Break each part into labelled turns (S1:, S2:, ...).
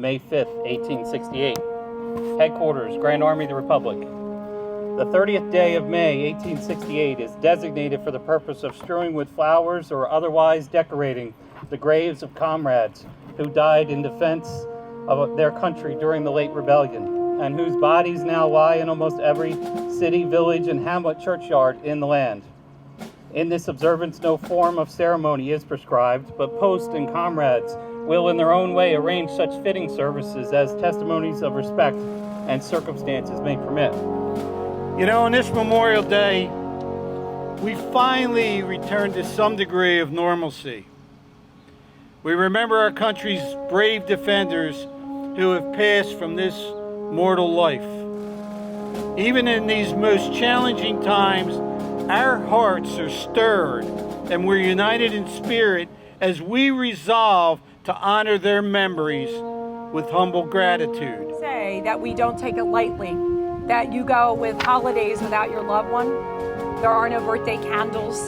S1: May 5th, 1868. Headquarters, Grand Army of the Republic. The 30th day of May, 1868 is designated for the purpose of strewing with flowers or otherwise decorating the graves of comrades who died in defense of their country during the late rebellion, and whose bodies now lie in almost every city, village, and hamlet churchyard in the land. In this observance, no form of ceremony is prescribed, but post and comrades will in their own way arrange such fitting services as testimonies of respect and circumstances may permit.
S2: You know, on this Memorial Day, we finally return to some degree of normalcy. We remember our country's brave defenders who have passed from this mortal life. Even in these most challenging times, our hearts are stirred and we're united in spirit as we resolve to honor their memories with humble gratitude.
S3: Say that we don't take it lightly, that you go with holidays without your loved one. There are no birthday candles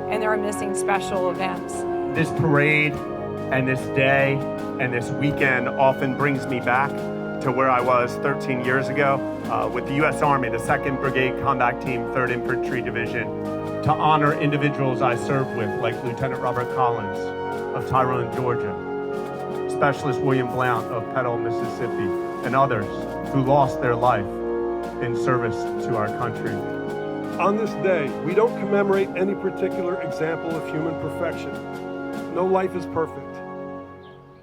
S3: and there are missing special events.
S4: This parade and this day and this weekend often brings me back to where I was 13 years ago with the U.S. Army, the 2nd Brigade Combat Team, 3rd Infantry Division, to honor individuals I served with, like Lieutenant Robert Collins of Tyrone, Georgia, Specialist William Blount of Petal, Mississippi, and others who lost their life in service to our country.
S5: On this day, we don't commemorate any particular example of human perfection. No life is perfect.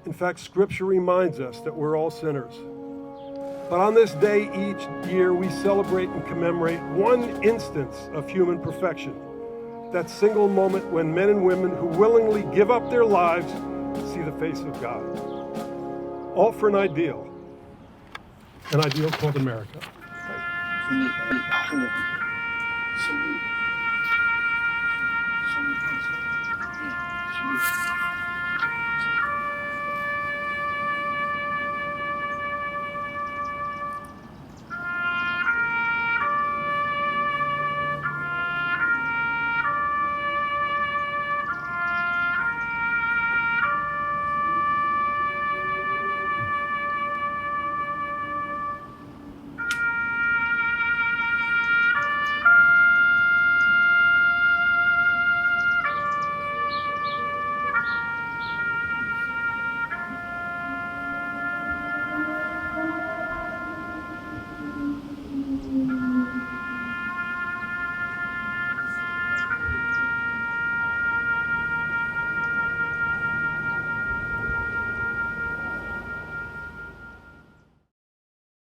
S5: In fact, Scripture reminds us that we're all sinners. But on this day each year, we celebrate and commemorate one instance of human perfection. That single moment when men and women who willingly give up their lives see the face of God. All for an ideal called America.
S6: Salute.